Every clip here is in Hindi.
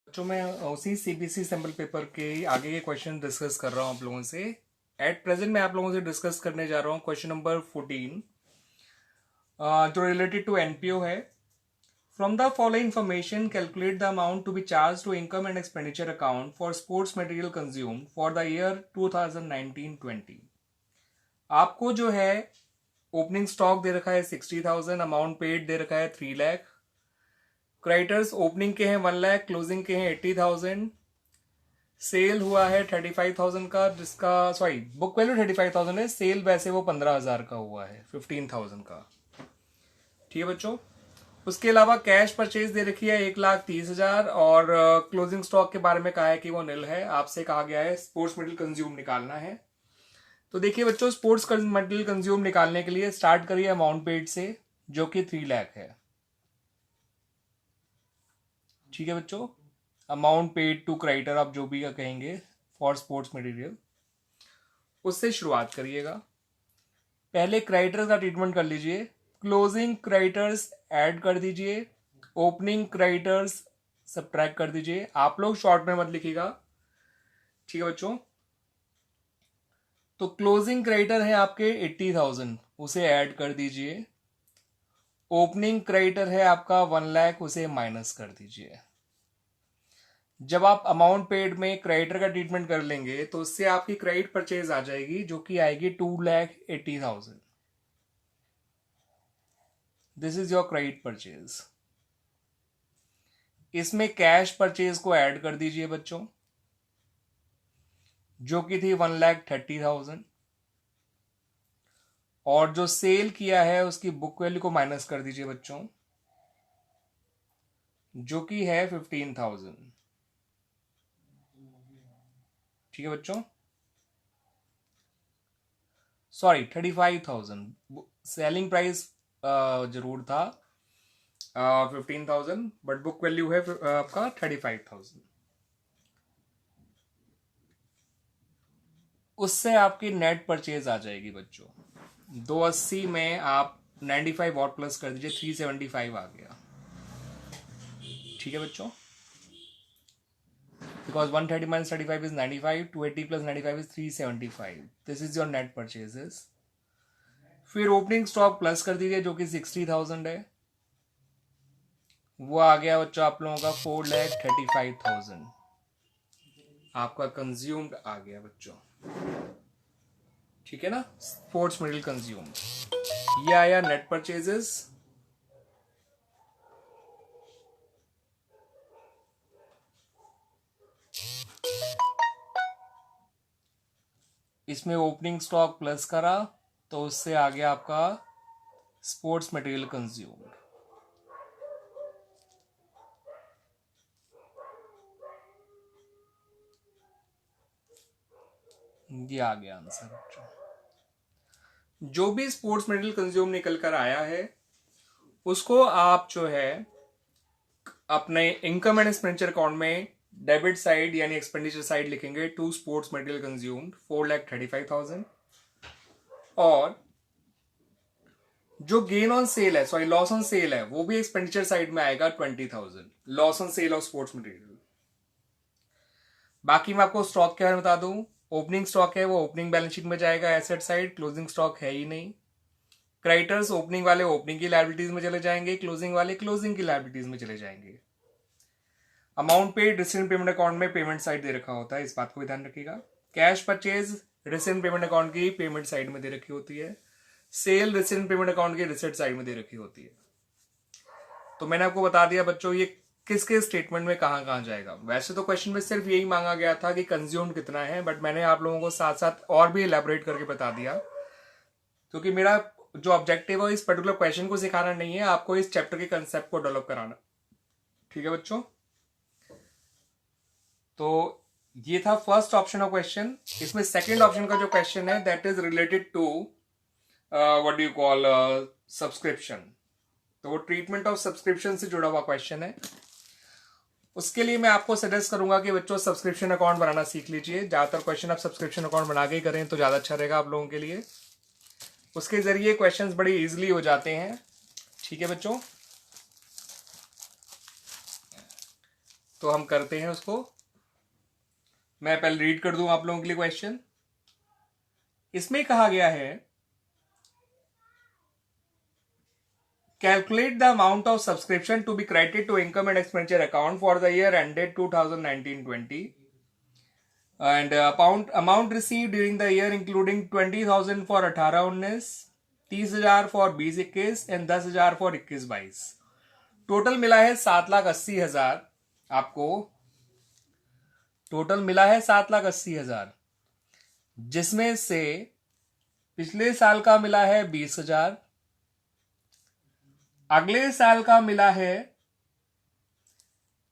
बच्चों मैं उसी सीबीएसई सैम्पल पेपर के आगे के क्वेश्चन डिस्कस कर रहा हूँ आप लोगों से। एट प्रेजेंट मैं आप लोगों से डिस्कस करने जा रहा हूँ क्वेश्चन नंबर 14 जो रिलेटेड टू एनपीओ है। From the following information calculate the amount to be charge to income and expenditure account for sports material consumed for the year 2019-20। आपको जो है ओपनिंग स्टॉक दे रखा है 60,000, अमाउंट पेड दे रखा है 3 लाख, क्रेडिटर्स ओपनिंग के हैं 1 लाख, क्लोजिंग के हैं 80,000, सेल हुआ है 35,000 का, जिसका सॉरी बुक वैल्यू 35,000 है, सेल वैसे वो 15,000 का हुआ है, 15,000 का। ठीक है बच्चों। उसके अलावा कैश परचेज दे रखी है 1,30,000 और क्लोजिंग स्टॉक के बारे में कहा है कि वो निल है। आपसे कहा गया है स्पोर्ट्स मटेरियल कंज्यूम निकालना है। तो देखिए बच्चों, स्पोर्ट्स मटेरियल कंज्यूम निकालने के लिए स्टार्ट करिए अमाउंट पेड से, जो कि 3 लाख है। ठीक है बच्चों, अमाउंट पेड टू क्रेडिटर आप जो भी कहेंगे फॉर स्पोर्ट्स मटेरियल, उससे शुरुआत करिएगा। पहले क्रेडिटर्स का ट्रीटमेंट कर लीजिए, क्लोजिंग क्रेडिटर्स ऐड कर दीजिए, ओपनिंग क्रेडिटर्स सब्ट्रैक्ट कर दीजिए। आप लोग शॉर्ट में मत लिखिएगा, ठीक है बच्चों। तो क्लोजिंग क्रेडिटर है आपके 80,000, उसे ऐड कर दीजिए। ओपनिंग क्रेडिटर है आपका 1 लाख, उसे माइनस कर दीजिए। जब आप अमाउंट पेड में क्रेडिटर का ट्रीटमेंट कर लेंगे तो उससे आपकी क्रेडिट परचेज आ जाएगी, जो कि आएगी 2,80,000। This is your credit purchase. इसमें कैश परचेज को ऐड कर दीजिए बच्चों, जो कि थी 1,30,000, और जो सेल किया है उसकी बुक वैल्यू को माइनस कर दीजिए बच्चों, जो कि है 15,000। ठीक है बच्चों, सॉरी 35,000। सेलिंग प्राइस जरूर था 15,000, बट बुक वैल्यू है आपका 35,000। उससे आपकी नेट परचेज आ जाएगी बच्चों 280 में आप 95 वॉट प्लस कर दीजिए, 375 आ गया। ठीक है बच्चों, because 130 minus 35 is 95, 280 plus 95 is 375. This is your net purchases. फिर ओपनिंग स्टॉक प्लस कर दीजिए, जो कि 60,000 है, वो आ गया बच्चों आप लोगों का 4,35,000। आपका कंज्यूम्ड आ गया बच्चों। ठीक है ना, स्पोर्ट्स मटेरियल कंज्यूम्ड, ये आया नेट परचेजेस। इसमें ओपनिंग स्टॉक प्लस करा तो उससे आ गया आपका स्पोर्ट्स मटेरियल कंज्यूम्ड। ये आ गया आंसर बच्चों। जो भी स्पोर्ट्स मटेरियल कंज्यूम निकल कर आया है उसको आप जो है अपने इनकम एंड एक्सपेंडिचर अकाउंट में डेबिट साइड यानी एक्सपेंडिचर साइड लिखेंगे, टू स्पोर्ट्स मटेरियल कंज्यूम्ड 4,35,000, और जो गेन ऑन सेल है, सॉरी लॉस ऑन सेल है, वो भी एक्सपेंडिचर साइड में आएगा 20,000, loss on sale of sports material. बाकी मैं आपको स्टॉक के बारे में बता दूं, ओपनिंग स्टॉक है वो ओपनिंग बैलेंस शीट में जाएगा एसेट साइड, क्लोजिंग स्टॉक है ही नहीं। क्रेडिटर्स ओपनिंग वाले ओपनिंग की लायबिलिटीज में चले जाएंगे, क्लोजिंग वाले क्लोजिंग की लायबिलिटीज में चले जाएंगे। Amount paid recent payment account में पेमेंट साइड दे रखा होता है, इस बात को भी ध्यान रखिएगा। Cash purchase recent payment account की पेमेंट साइड में दे रखी होती है, सेल रिसेंट पेमेंट अकाउंट की रिसेट साइड में दे रखी होती है। तो मैंने आपको बता दिया बच्चों ये किस किस स्टेटमेंट में कहां कहां जाएगा। वैसे तो क्वेश्चन में सिर्फ यही मांगा गया था कि कंज्यूम कितना है, बट मैंने आप लोगों को साथ साथ और भी एलैबोरेट करके बता दिया, क्योंकि मेरा जो ऑब्जेक्टिव है इस पर्टिकुलर क्वेश्चन को सिखाना नहीं है, आपको इस चैप्टर के कंसेप्ट को डेवलप कराना। ठीक है बच्चों, तो ये था फर्स्ट ऑप्शन ऑफ क्वेश्चन। इसमें सेकंड ऑप्शन का जो क्वेश्चन है that is related to what do you call subscription. तो वो ट्रीटमेंट ऑफ सब्सक्रिप्शन से जुड़ा हुआ क्वेश्चन है। उसके लिए मैं आपको सजेस्ट करूंगा कि बच्चों सब्सक्रिप्शन अकाउंट बनाना सीख लीजिए। ज्यादातर क्वेश्चन आप सब्सक्रिप्शन अकाउंट बना के ही करें तो ज्यादा अच्छा रहेगा आप लोगों के लिए। उसके जरिए क्वेश्चंस बड़ी इजीली हो जाते हैं। ठीक है बच्चों, तो हम करते हैं उसको। मैं पहले रीड कर दूं आप लोगों के लिए क्वेश्चन। इसमें कहा गया है calculate the amount of subscription to be credited to income and expenditure account for the year ended 2019-20 and amount received during the year including 20,000 for 18-19, 30,000 for 20-21 and 10,000 for 21-22। Total मिला है 7,80,000 आपको। टोटल मिला है 7,80,000, जिसमें से पिछले साल का मिला है 20,000, अगले साल का मिला है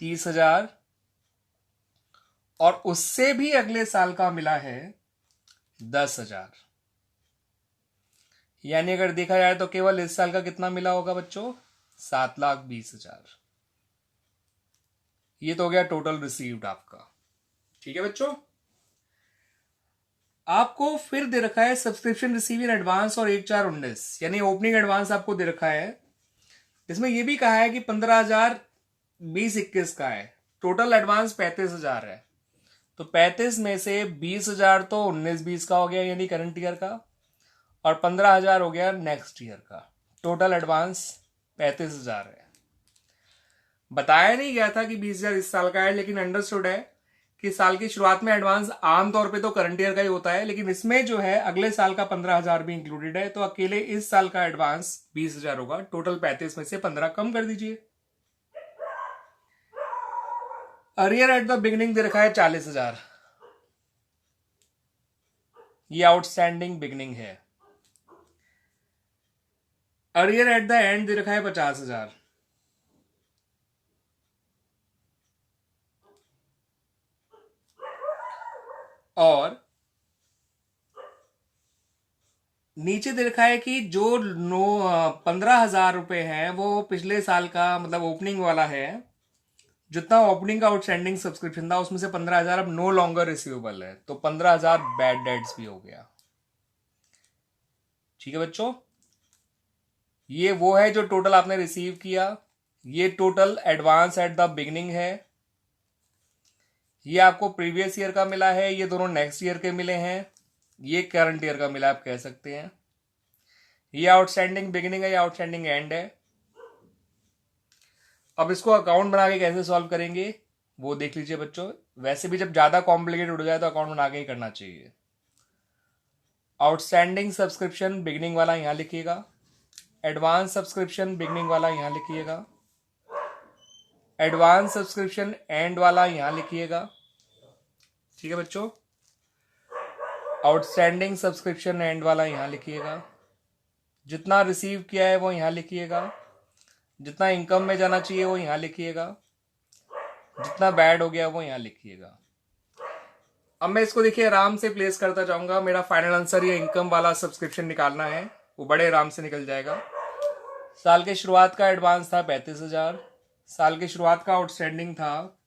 30,000 और उससे भी अगले साल का मिला है 10,000। यानी अगर देखा जाए तो केवल इस साल का कितना मिला होगा बच्चों? 7,20,000। ये तो हो गया टोटल रिसीव्ड आपका। ठीक है बच्चों। आपको फिर दे रखा है सब्सक्रिप्शन रिसीव इन एडवांस और 1/4/19, यानी ओपनिंग एडवांस आपको दे रखा है। इसमें यह भी कहा है कि 15,000 20-21 का है। टोटल एडवांस 35,000 है। तो 35 में से 20,000 तो 19-20 का हो गया, यानी करंट ईयर का, और 15,000 हो गया नेक्स्ट ईयर का। टोटल एडवांस 35,000 है। बताया नहीं गया था कि 20,000 इस साल का है, लेकिन अंडरस्टूड है कि साल की शुरुआत में एडवांस आमतौर पे तो करंट ईयर का ही होता है, लेकिन इसमें जो है अगले साल का 15,000 भी इंक्लूडेड है। तो अकेले इस साल का एडवांस 20,000 होगा। टोटल 35 में से 15 कम कर दीजिए। Arrear at the beginning they रखा है 40,000, ये आउटस्टैंडिंग बिगिनिंग है। Arrear at the and they रखा है 50,000, और नीचे दे रखा है कि जो 15,000 रुपए है वो पिछले साल का मतलब ओपनिंग वाला है। जितना ओपनिंग का आउटस्टैंडिंग सब्सक्रिप्शन था उसमें से 15,000 अब नो लॉन्गर रिसीवेबल है, तो 15,000 बैड डेट्स भी हो गया। ठीक है बच्चों। ये वो है जो टोटल आपने रिसीव किया। ये total advance at the beginning है। ये आपको प्रीवियस ईयर का मिला है, ये दोनों नेक्स्ट ईयर के मिले हैं, ये करंट ईयर का मिला आप कह सकते हैं। ये आउटस्टैंडिंग बिगिनिंग है, ये आउटस्टैंडिंग एंड है। अब इसको अकाउंट बना के कैसे सॉल्व करेंगे वो देख लीजिए बच्चों। वैसे भी जब ज्यादा कॉम्प्लिकेटेड हो जाए तो अकाउंट बना के ही करना चाहिए। आउटस्टैंडिंग सब्सक्रिप्शन बिगिनिंग वाला यहां लिखिएगा, एडवांस सब्सक्रिप्शन बिगिनिंग वाला यहां लिखिएगा, एडवांस सब्सक्रिप्शन एंड वाला यहां लिखिएगा। ठीक है बच्चों। आउटस्टैंडिंग सब्सक्रिप्शन एंड वाला यहां लिखिएगा। जितना रिसीव किया है वो यहां लिखिएगा। जितना इनकम में जाना चाहिए वो यहां लिखिएगा। जितना बैड हो गया वो यहां लिखिएगा। अब मैं इसको देखिए आराम से प्लेस करता जाऊंगा। मेरा फाइनल आंसर ये इनकम वाला सब्सक्रिप्शन निकालना है, वो बड़े आराम से निकल जाएगा। साल के शुरुआत का एडवांस था 35,000, साल की शुरुआत का आउटस्टैंडिंग था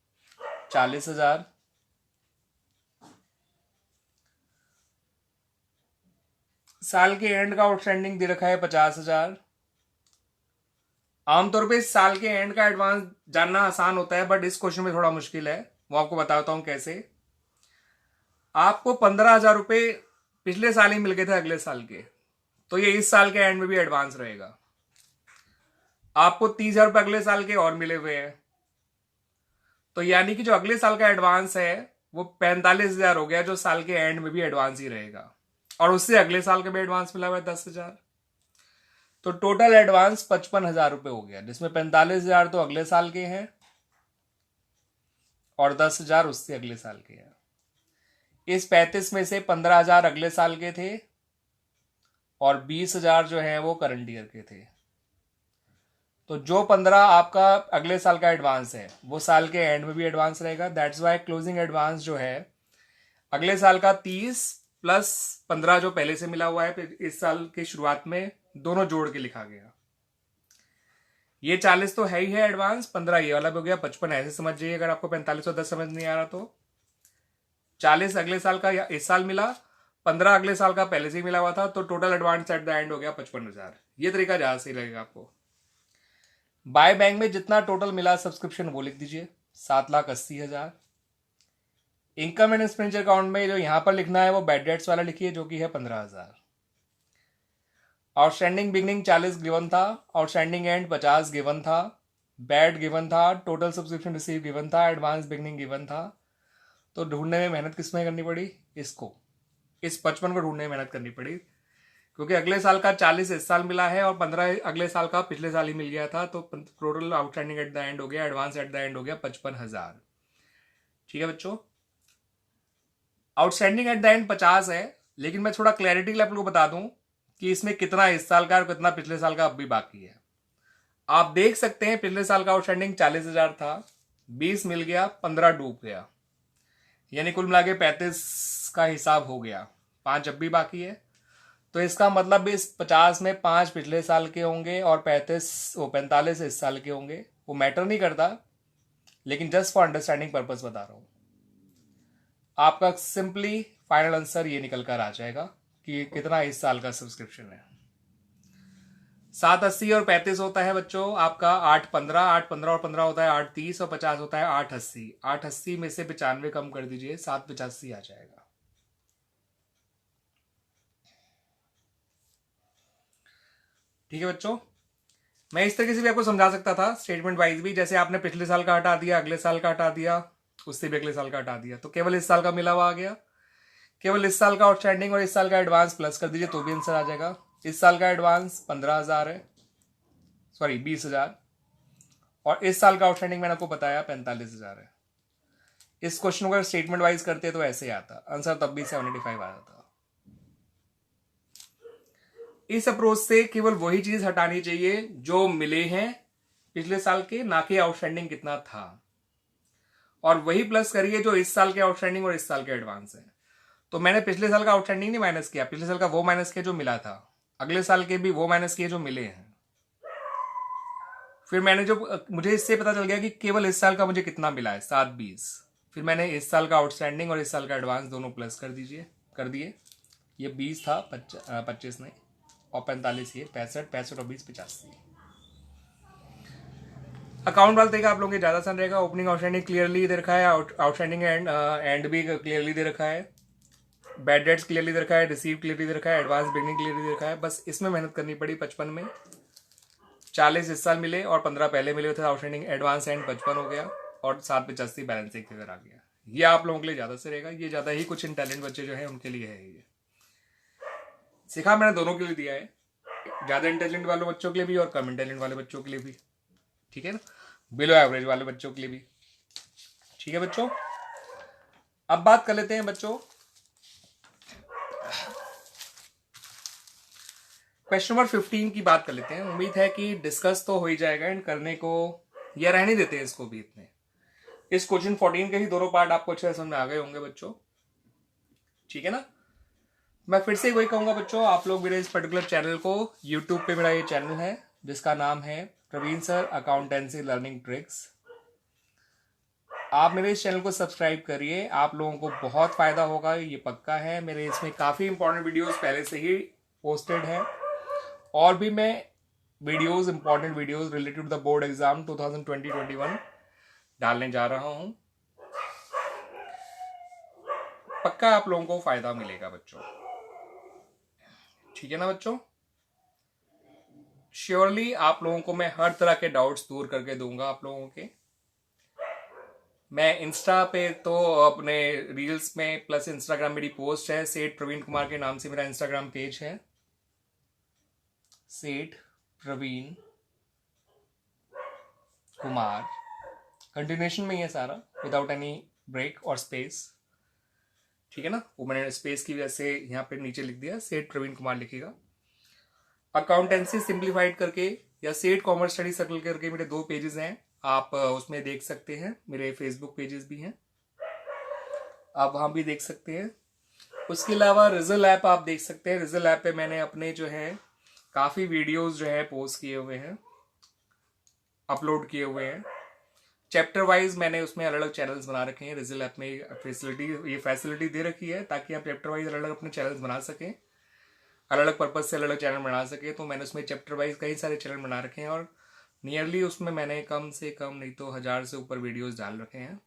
40,000, साल के एंड का आउटस्टैंडिंग दे रखा है 50,000। आमतौर पे इस साल के एंड का एडवांस जानना आसान होता है, बट इस क्वेश्चन में थोड़ा मुश्किल है, वो आपको बताता हूं कैसे। आपको 15,000 रुपए पिछले साल ही मिल गए थे अगले साल के, तो ये इस साल के एंड में भी एडवांस रहेगा। आपको 30,000 रुपए अगले साल के और मिले हुए हैं, तो यानी कि जो अगले साल का एडवांस है वो 45,000 हो गया, जो साल के एंड में भी एडवांस ही रहेगा। और उससे अगले साल का भी एडवांस मिला हुआ है 10,000, तो टोटल एडवांस 55,000 रुपए हो गया, जिसमें 45,000 तो अगले साल के हैं और 10,000 उससे अगले साल के हैं। इस 35 में से 15,000 अगले साल के थे और 20,000 जो है वो करंट ईयर के थे। तो जो 15 आपका अगले साल का एडवांस है वो साल के एंड में भी एडवांस रहेगा। दैट्स वाई क्लोजिंग एडवांस जो है अगले साल का 30 प्लस 15 जो पहले से मिला हुआ है इस साल की शुरुआत में, दोनों जोड़ के लिखा गया। ये 40 तो है ही है एडवांस, 15 ये वाला भी हो गया, 55 ऐसे समझ जाइए। अगर आपको 4510 समझ नहीं आ रहा तो 40 अगले साल का इस साल मिला, 15 अगले साल का पहले से ही मिला हुआ था, तो total advance at the end हो गया 55,000। ये तरीका ज्यादा सही लगेगा आपको। बाय बैंक में जितना टोटल मिला सब्सक्रिप्शन वो लिख दीजिए, 7,80,000। इनकम एंड एक्सपेंडिचर अकाउंट में जो यहां पर लिखना है वो बैड डेट्स वाला लिखिए, जो कि है 15,000। आउटस्टैंडिंग बिगनिंग 40 गिवन था, आउटस्टैंडिंग एंड 50 गिवन था, बैड गिवन था, टोटल सब्सक्रिप्शन रिसीव गिवन था, एडवांस बिगनिंग गिवन था। तो ढूंढने में मेहनत किसमें करनी पड़ी? इसको, इस 55 को ढूंढने में मेहनत करनी पड़ी, क्योंकि अगले साल का 40 इस साल मिला है और 15 अगले साल का पिछले साल ही मिल गया था। तो total outstanding at the end हो गया, एडवांस एट द एंड हो गया 55,000। ठीक है बच्चों, आउटस्टैंडिंग एट द एंड 50 है, लेकिन मैं थोड़ा क्लैरिटी के लिए आप लोगों को बता दूं कि इसमें कितना इस साल का और कितना पिछले साल का अब भी बाकी है। आप देख सकते हैं पिछले साल का आउटस्टैंडिंग 40,000 था, 20 मिल गया, 15 डूब गया, यानी कुल मिला के 35 का हिसाब हो गया, 5 अब भी बाकी है। तो इसका मतलब इस 50 में 5 पिछले साल के होंगे और 45 इस साल के होंगे। वो मैटर नहीं करता, लेकिन जस्ट फॉर अंडरस्टैंडिंग पर्पस बता रहा हूं। आपका सिंपली फाइनल आंसर ये निकल कर आ जाएगा कि कितना इस साल का सब्सक्रिप्शन है। 780 और 35 होता है बच्चों आपका 815, 815 और 15 होता है 830 और 50 होता है 880। 880 में से 95 कम कर दीजिए, 785 आ जाएगा। ठीक है बच्चों, मैं इस तरीके से भी आपको समझा सकता था स्टेटमेंट वाइज भी, जैसे आपने पिछले साल का हटा दिया, अगले साल का हटा दिया, उससे भी अगले साल का हटा दिया, तो केवल इस साल का मिला हुआ आ गया। केवल इस साल का आउटस्टैंडिंग और इस साल का एडवांस प्लस कर दीजिए तो भी आंसर आ जाएगा। इस साल का एडवांस 15,000 है, सॉरी 20,000, और इस साल का आउटस्टैंडिंग मैंने आपको बताया 45,000 है। इस क्वेश्चन को अगर स्टेटमेंट वाइज करते तो ऐसे ही आता आंसर, तब भी 785 आ जाता। इस अप्रोच से केवल वही चीज हटानी चाहिए जो मिले हैं पिछले साल के, ना कि आउटस्टैंडिंग कितना था, और वही प्लस करिए जो इस साल के आउटस्टैंडिंग और इस साल के एडवांस है। तो मैंने पिछले साल का आउटस्टैंडिंग नहीं माइनस किया, पिछले साल का वो माइनस किया जो मिला था, अगले साल के भी वो माइनस किए जो मिले हैं। फिर मैंने जो मुझे इससे पता चल गया कि केवल इस साल का मुझे कितना मिला है, 720। फिर मैंने इस साल का आउटस्टैंडिंग और इस साल का एडवांस दोनों प्लस कर दिए। ये 20 था, 25 नहीं, और 45 ये 65, 65 और 20 85। अकाउंट वाला तरीका आप लोगों के ज्यादा आसान रहेगा। ओपनिंग आउटस्टैंडिंग क्लियरली दे रखा है, आउटस्टैंडिंग एंड भी क्लियरली दे रखा है, बैड डेट्स क्लियरली दे रखा है, रिसीव क्लियरली दे रखा है, एडवांस बिगनिंग क्लियरली दे रखा है। बस इसमें मेहनत करनी पड़ी 55 में। 40 इस साल मिले और 15 पहले मिले थे, आउटस्टैंडिंग एडवांस एंड 55 हो गया और 785 बैलेंस एक फिगर आ गया। ये आप लोगों के लिए ज्यादा से रहेगा, ये ज्यादा ही कुछ इंटेलिजेंट बच्चे जो है उनके लिए है। ये सिखा मैंने दोनों के लिए दिया है, ज्यादा इंटेलिजेंट वाले बच्चों के लिए भी और कम इंटेलिजेंट वाले बच्चों के लिए भी, ठीक है ना, बिलो एवरेज वाले बच्चों के लिए भी। ठीक है बच्चों, अब बात कर लेते हैं बच्चों क्वेश्चन नंबर 15 की बात कर लेते हैं। उम्मीद है कि डिस्कस तो हो ही जाएगा एंड करने को, या रहने देते हैं इसको भी इतने। इस क्वेश्चन 14 के ही दोनों पार्ट आपको अच्छे समझ में आ गए होंगे बच्चों, ठीक है ना। मैं फिर से वही कहूंगा बच्चों, आप लोग मेरे इस पर्टिकुलर चैनल को, यूट्यूब पे मेरा ये चैनल है जिसका नाम है Praveen sir accountancy learning tricks. आप मेरे इस चैनल को सब्सक्राइब करिए, आप लोगों को बहुत फायदा होगा, ये पक्का है। मेरे इसमें काफी इंपॉर्टेंट वीडियोस पहले से ही पोस्टेड है, और भी मैं videos, important videos related to the board exam 2020-21 डालने जा रहा हूं। पक्का आप लोगों को फायदा मिलेगा बच्चों, ठीक है ना बच्चों। श्योरली आप लोगों को मैं हर तरह के डाउट्स दूर करके दूंगा आप लोगों के। मैं इंस्टा पे तो अपने रील्स में प्लस इंस्टाग्राम मेरी पोस्ट है, सेठ प्रवीण कुमार के नाम से मेरा इंस्टाग्राम पेज है, सेठ प्रवीण कुमार, कंटिन्यूएशन में ही है सारा, विदाउट एनी ब्रेक और स्पेस, ठीक है ना। वो मैंने स्पेस की वजह से यहाँ पे नीचे लिख दिया, सेठ प्रवीण कुमार लिखेगा। अकाउंटेंसी सिंप्लीफाइड करके या सेठ कॉमर्स स्टडी सर्कल करके मेरे 2 पेजेस हैं, आप उसमें देख सकते हैं। मेरे फेसबुक पेजेस भी हैं, आप वहां भी देख सकते हैं। उसके अलावा रिजल ऐप आप देख सकते हैं। रिजल ऐप पे मैंने अपने जो है काफी वीडियोस जो है पोस्ट किए हुए हैं, अपलोड किए हुए हैं। चैप्टर वाइज मैंने उसमें अलग अलग चैनल्स बना रखे हैं। रिजल ऐप में ये फैसिलिटी दे रखी है ताकि आप चैप्टर वाइज अलग अलग अपने चैनल्स बना सकें, अलग अलग पर्पज से अलग अलग चैनल बना सके। तो मैंने उसमें चैप्टर वाइज कई सारे चैनल बना रखे हैं, और नियरली उसमें मैंने कम से कम नहीं तो 1000 से ऊपर वीडियोस डाल रखे हैं।